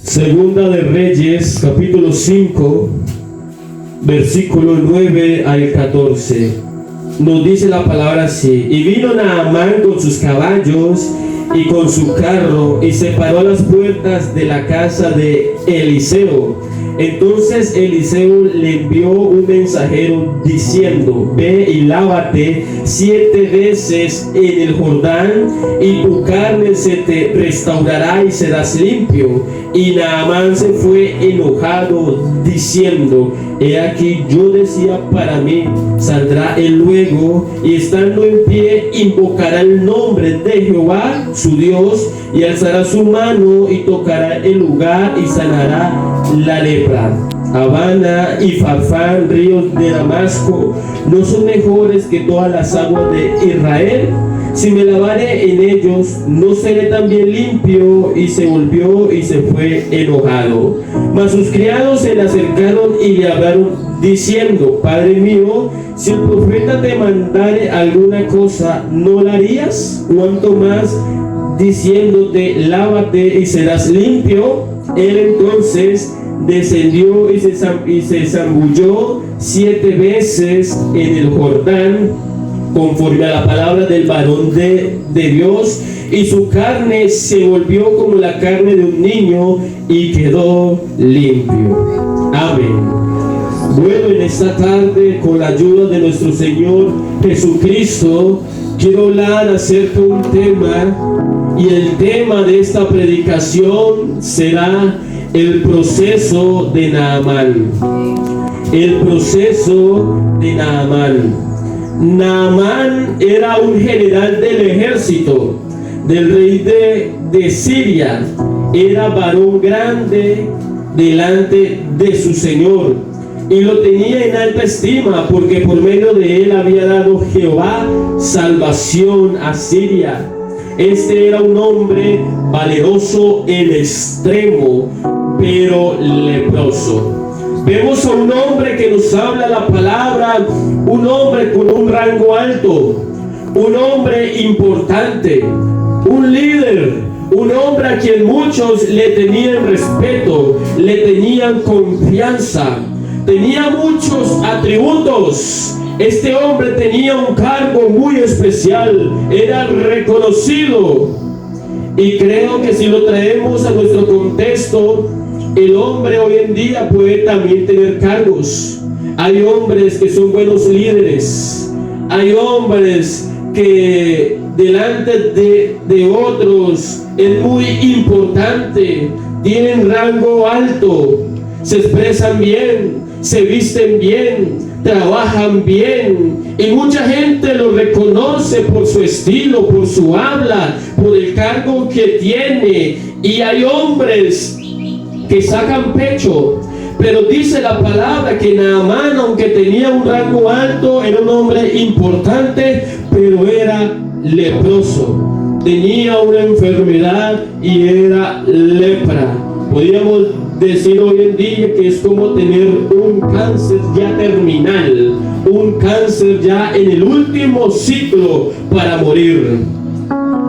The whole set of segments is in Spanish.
Segunda de Reyes, capítulo 5, versículo 9 al 14. Nos dice la palabra así: y vino Naamán con sus caballos y con su carro, y se paró a las puertas de la casa de Eliseo. Entonces Eliseo le envió un mensajero diciendo: ve y lávate 7 veces en el Jordán, y tu carne se te restaurará y serás limpio. Y Naamán se fue enojado, diciendo: he aquí, yo decía para mí, saldrá él luego, y estando en pie invocará el nombre de Jehová su Dios, y alzará su mano y tocará el lugar y sanará la lepra. Habana y Farfán, ríos de Damasco, ¿no son mejores que todas las aguas de Israel? Si me lavare en ellos, ¿no seré también limpio? Y se volvió y se fue enojado. Mas sus criados se le acercaron y le hablaron diciendo: Padre mío, si el profeta te mandare alguna cosa, ¿no la harías? ¿Cuánto más diciéndote: lávate y serás limpio? Él entonces descendió y se zambulló 7 veces en el Jordán, conforme a la palabra del varón de Dios, y su carne se volvió como la carne de un niño y quedó limpio. Amén. Bueno, en esta tarde, con la ayuda de nuestro Señor Jesucristo, quiero hablar acerca de un tema, y el tema de esta predicación será el proceso de Naamán. El proceso de Naamán. Naamán era un general del ejército del rey de Siria. Era varón grande delante de su señor, y lo tenía en alta estima, porque por medio de él había dado Jehová salvación a Siria. Este era un hombre valeroso en extremo, pero leproso. Vemos a un hombre que nos habla la palabra, un hombre con un rango alto, un hombre importante, un líder, un hombre a quien muchos le tenían respeto, le tenían confianza, tenía muchos atributos. Este hombre tenía un cargo muy especial, era reconocido. Y creo que si lo traemos a nuestro contexto, el hombre hoy en día puede también tener cargos. Hay hombres que son buenos líderes. Hay hombres que delante de otros es muy importante. Tienen rango alto. Se expresan bien. Se visten bien. Trabajan bien. Y mucha gente lo reconoce por su estilo, por su habla, por el cargo que tiene. Y hay hombres que sacan pecho, pero dice la palabra que Naamán, aunque tenía un rango alto, era un hombre importante, pero era leproso, tenía una enfermedad y era lepra. Podríamos decir hoy en día que es como tener un cáncer ya terminal, un cáncer ya en el último ciclo para morir.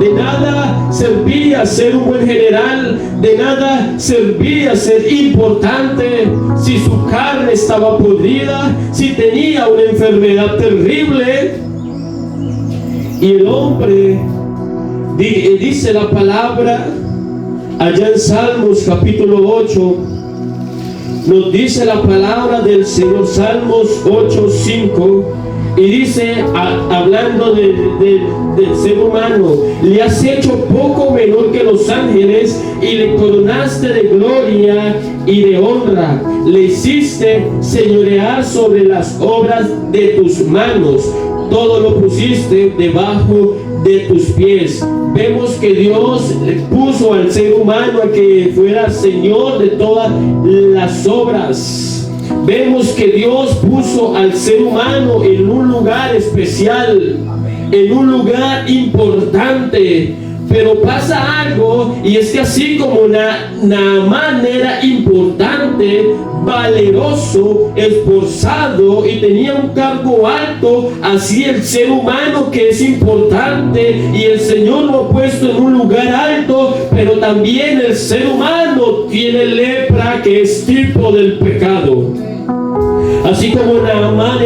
De nada servía ser un buen general, de nada servía ser importante si su carne estaba podrida, si tenía una enfermedad terrible. Y el hombre, dice la palabra, allá en Salmos capítulo 8, nos dice la palabra del Señor, Salmos 8:5. Y dice, hablando del ser humano: le has hecho poco menor que los ángeles, y le coronaste de gloria y de honra. Le hiciste señorear sobre las obras de tus manos. Todo lo pusiste debajo de tus pies. Vemos que Dios puso al ser humano a que fuera señor de todas las obras. Vemos que Dios puso al ser humano en un lugar especial, en un lugar importante. Pero pasa algo, y es que así como Naamán era importante, valeroso, esforzado y tenía un cargo alto, así el ser humano que es importante y el Señor lo ha puesto en un lugar alto, pero también el ser humano tiene lepra, que es tipo del pecado. Así como Naamán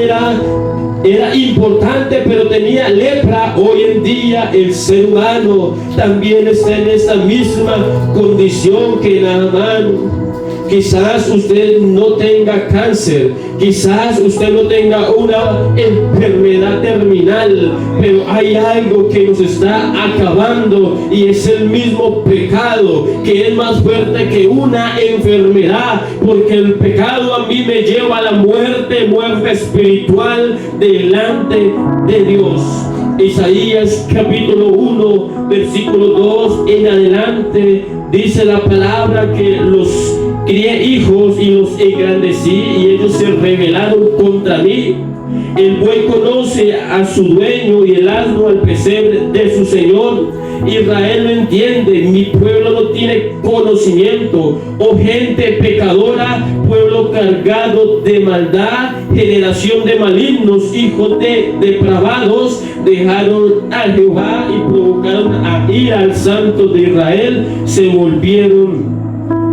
era importante, pero tenía lepra, hoy en día el ser humano también está en esa misma condición que Naamán. Quizás usted no tenga cáncer, quizás usted no tenga una enfermedad terminal, pero hay algo que nos está acabando, y es el mismo pecado, que es más fuerte que una enfermedad, porque el pecado a mí me lleva a la muerte, muerte espiritual delante de Dios. Isaías capítulo 1, versículo 2 en adelante, dice la palabra que los crié hijos y los engrandecí, y ellos se rebelaron contra mí. El buey conoce a su dueño y el asno al pesebre de su señor. Israel no entiende, mi pueblo no tiene conocimiento. Oh gente pecadora, pueblo cargado de maldad, generación de malignos, hijos de depravados, dejaron a Jehová y provocaron a ira al Santo de Israel, se volvieron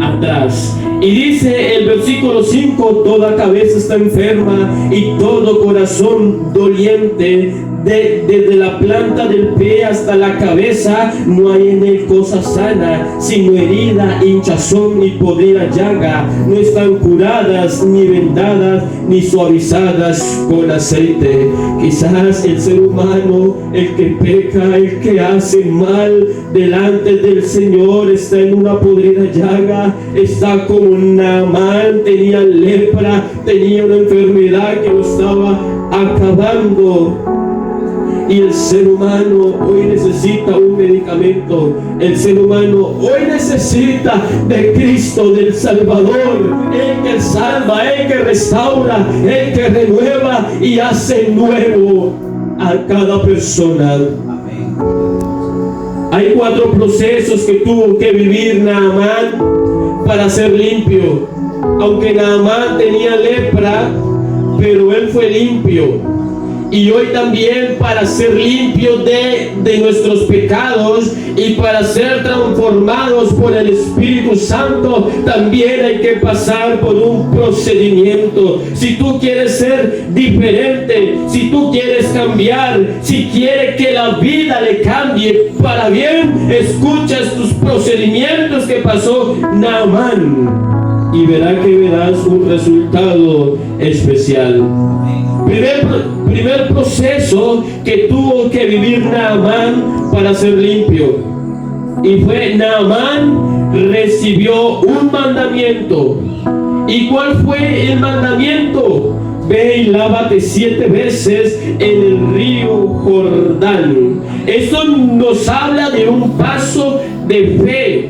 atrás. Y dice el versículo 5: toda cabeza está enferma y todo corazón doliente, desde la planta del pie hasta la cabeza no hay en él cosa sana, sino herida, hinchazón y podrida llaga. No están curadas, ni vendadas, ni suavizadas con aceite. Quizás el ser humano, el que peca, el que hace mal delante del Señor, está en una podrida llaga, está como Naamán, tenía lepra, tenía una enfermedad que lo estaba acabando. Y el ser humano hoy necesita un medicamento. El ser humano hoy necesita de Cristo, del Salvador, el que salva, el que restaura, el que renueva y hace nuevo a cada persona. Hay 4 procesos que tuvo que vivir Naamán para ser limpio. Aunque Naamán tenía lepra, pero él fue limpio. Y hoy también, para ser limpios de nuestros pecados y para ser transformados por el Espíritu Santo, también hay que pasar por un procedimiento. Si tú quieres ser diferente, si tú quieres cambiar, si quieres que la vida le cambie para bien, escucha estos procedimientos que pasó Naamán y verás un resultado especial. Primer proceso que tuvo que vivir Naamán para ser limpio, y fue: Naamán recibió un mandamiento. ¿Y cuál fue el mandamiento? Ve y lávate 7 veces en el río Jordán. Esto nos habla de un paso de fe.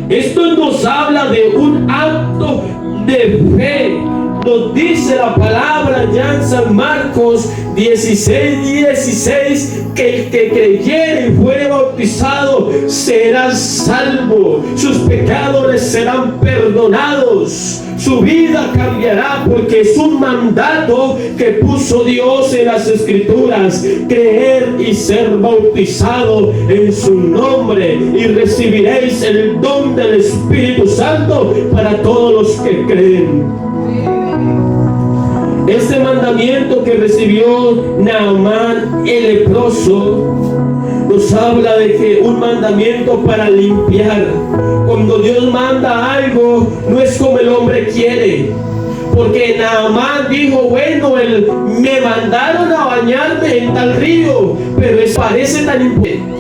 Esto nos habla de un acto de fe. Nos dice la palabra ya en San Marcos 16:16 que el que creyere y fuere bautizado será salvo, sus pecados les serán perdonados, su vida cambiará, porque es un mandato que puso Dios en las Escrituras: creer y ser bautizado en su nombre, y recibiréis el don del Espíritu Santo para todos los que creen. Este mandamiento que recibió Naamán el leproso nos habla de que un mandamiento para limpiar. Cuando Dios manda algo, no es como el hombre quiere. Porque Naamán dijo: bueno, me mandaron a bañarme en tal río, pero eso parece tan importante.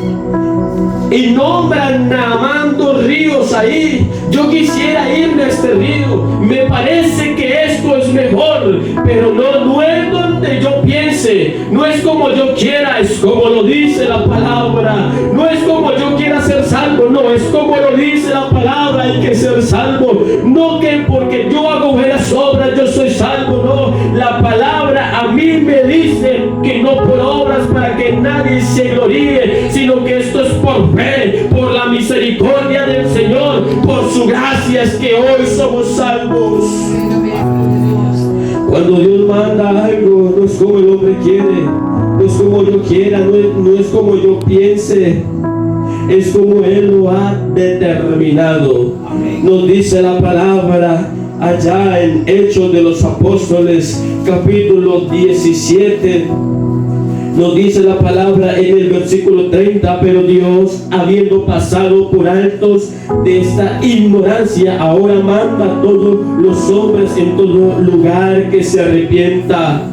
Y nombran Naamán 2 ríos ahí. Yo quisiera irme a este río, me parece que esto es mejor, pero no es donde yo piense, no es como yo quiera, es como lo dice la palabra. No es como yo quiera ser salvo, no, es como lo dice la palabra: hay que ser salvo. No que porque yo hago buenas obras yo soy salvo, no. La palabra a mí me dice que no por obras para que nadie se gloríe, sino que esto es por fe, por la misericordia del Señor, por su gracia es que hoy somos salvos. Cuando Dios manda algo, no es como el hombre quiere, no es como yo quiera, no es como yo piense, es como Él lo ha determinado. Nos dice la palabra allá en Hechos de los Apóstoles, capítulo 17. Nos dice la palabra en el versículo 30, pero Dios, habiendo pasado por altos de esta ignorancia, ahora manda a todos los hombres en todo lugar que se arrepienta.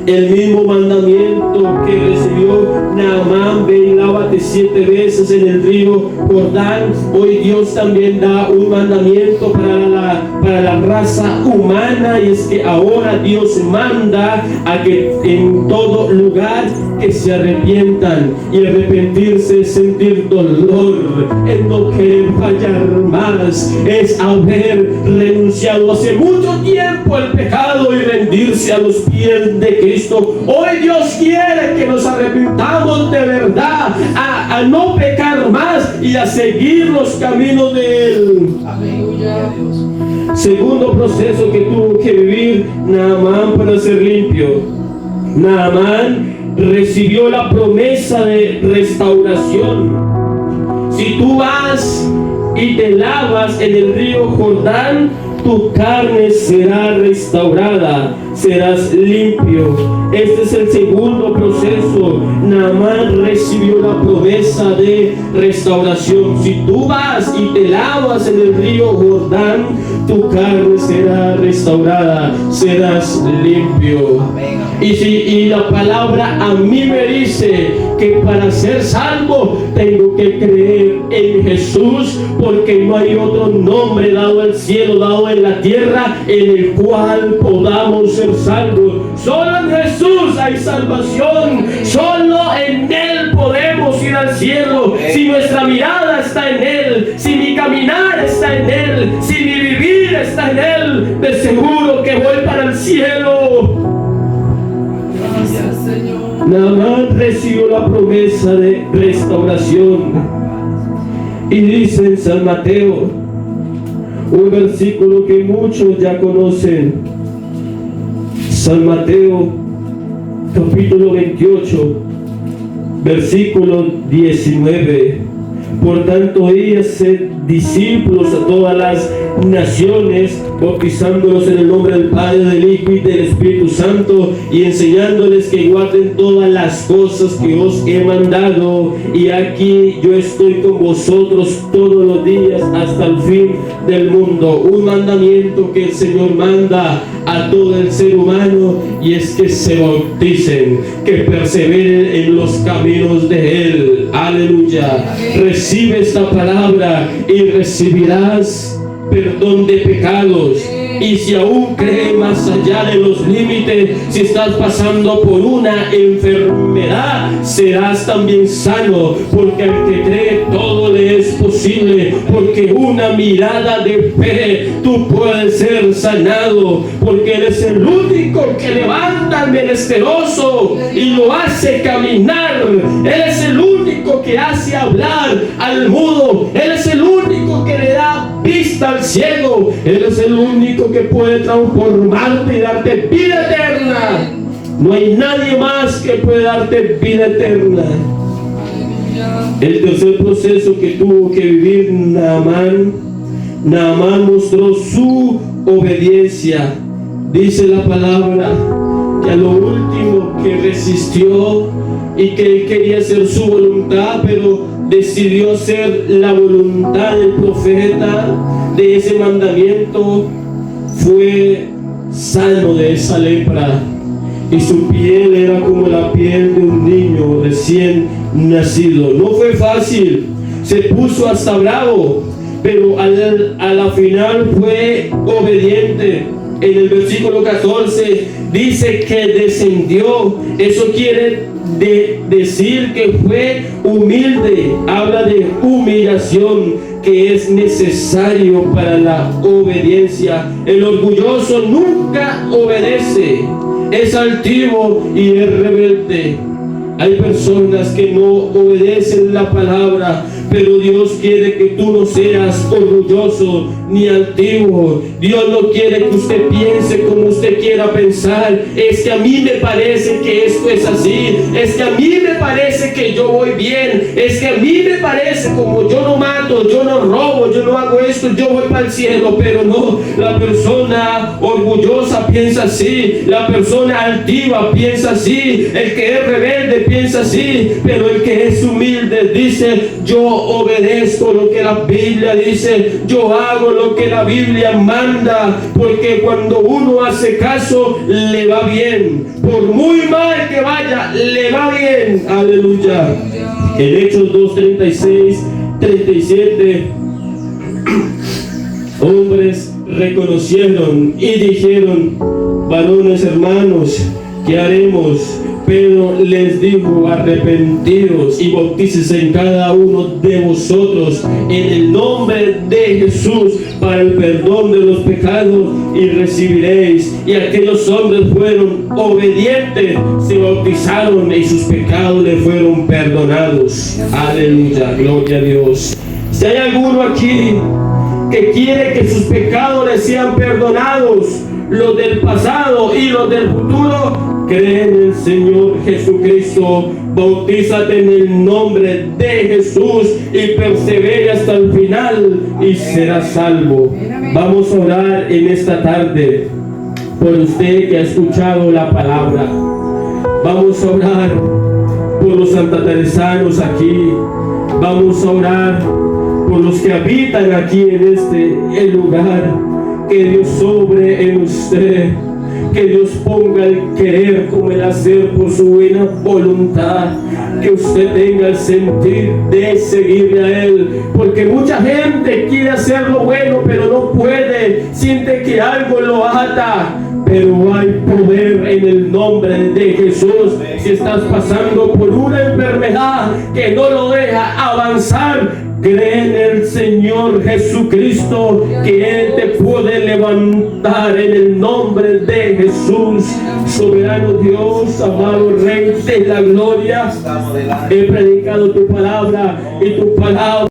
El mismo mandamiento que recibió Naamán: ve y lávate 7 veces en el río Jordán. Hoy Dios también da un mandamiento para la raza humana, y es que ahora Dios manda a que en todo lugar que se arrepientan. Y arrepentirse es sentir dolor, es no querer fallar más, es haber renunciado hace mucho tiempo al pecado y rendirse a los pies de Cristo. Hoy Dios quiere que nos arrepintamos de verdad, a no pecar más y a seguir los caminos de Él. Aleluya. Segundo proceso que tuvo que vivir Naamán para ser limpio. Naamán recibió la promesa de restauración. Si tú vas y te lavas en el río Jordán, tu carne será restaurada, serás limpio. Este es el segundo proceso. Naamán recibió la promesa de restauración. Si tú vas y te lavas en el río Jordán, tu carne será restaurada, serás limpio. Y la palabra a mí me dice que para ser salvo tengo que creer en Jesús, porque no hay otro nombre dado al cielo, dado en la tierra, en el cual podamos ser salvos. Solo en Jesús hay salvación, solo en Él podemos ir al cielo. Si nuestra mirada está en Él, si mi caminar está en Él, si mi vivir está en Él, de seguro que voy para el cielo. Gracias, Señor. Naamán recibió la promesa de restauración. Y dice en San Mateo, un versículo que muchos ya conocen. San Mateo, capítulo 28, versículo 19. Por tanto, id, sed discípulos a todas las naciones, bautizándolos en el nombre del Padre, del Hijo y del Espíritu Santo, y enseñándoles que guarden todas las cosas que os he mandado. Y aquí yo estoy con vosotros todos los días hasta el fin del mundo. Un mandamiento que el Señor manda a todo el ser humano, y es que se bauticen, que perseveren en los caminos de Él. Aleluya. Recibe esta palabra y recibirás perdón de pecados. Y si aún crees más allá de los límites, si estás pasando por una enfermedad, serás también sano, porque al que cree todo le es posible, porque una mirada de fe tú puedes ser sanado, porque Él es el único que levanta al menesteroso y lo hace caminar. Él es el único que hace hablar al mudo. Él es el único que le da vista al ciego. Él es el único que puede transformarte y darte vida eterna. No hay nadie más que puede darte vida eterna. El tercer proceso que tuvo que vivir Naamán mostró su obediencia. Dice la palabra que a lo último que resistió y que él quería hacer su voluntad, pero decidió hacer la voluntad del profeta, de ese mandamiento, fue sano de esa lepra, y su piel era como la piel de un niño recién nacido. No fue fácil, se puso hasta bravo, pero a la final fue obediente. En el versículo 14 dice que descendió. Eso quiere decir que fue humilde. Habla de humillación que es necesario para la obediencia. El orgulloso nunca obedece, es altivo y es rebelde. Hay personas que no obedecen la palabra pero Dios quiere que tú no seas orgulloso ni altivo. Dios no quiere que usted piense como usted quiera pensar. Es que a mí me parece que esto es así, es que a mí me parece que yo voy bien, es que a mí me parece como yo no mato, yo no robo, yo no hago esto, yo voy para el cielo. Pero no, la persona orgullosa piensa así, la persona altiva piensa así, el que es rebelde piensa así, pero el que es humilde dice: yo obedezco lo que la Biblia dice, yo hago lo que la Biblia manda, porque cuando uno hace caso le va bien, por muy mal que vaya le va bien. Aleluya. En Hechos 2:36, 37, hombres reconocieron y dijeron: varones hermanos, ¿qué haremos? Pedro les dijo: arrepentidos y bautícese en cada uno de vosotros en el nombre de Jesús para el perdón de los pecados y recibiréis. Y aquellos hombres fueron obedientes, se bautizaron y sus pecados le fueron perdonados. Aleluya, gloria a Dios. Si hay alguno aquí que quiere que sus pecados le sean perdonados, los del pasado y los del futuro, cree en el Señor Jesucristo, bautízate en el nombre de Jesús y persevera hasta el final y serás salvo. Vamos a orar en esta tarde por usted que ha escuchado la palabra. Vamos a orar por los santateresanos aquí. Vamos a orar por los que habitan aquí en este lugar. Que Dios sobre en usted, que Dios ponga el querer como el hacer por su buena voluntad, que usted tenga el sentir de seguirle a Él, porque mucha gente quiere hacer lo bueno pero no puede, siente que algo lo ata. Pero hay poder en el nombre de Jesús. Si estás pasando por una enfermedad que no lo deja avanzar, cree en el Señor Jesucristo, que Él te puede levantar en el nombre de Jesús. Soberano Dios, amado Rey de la gloria, he predicado tu palabra y tu palabra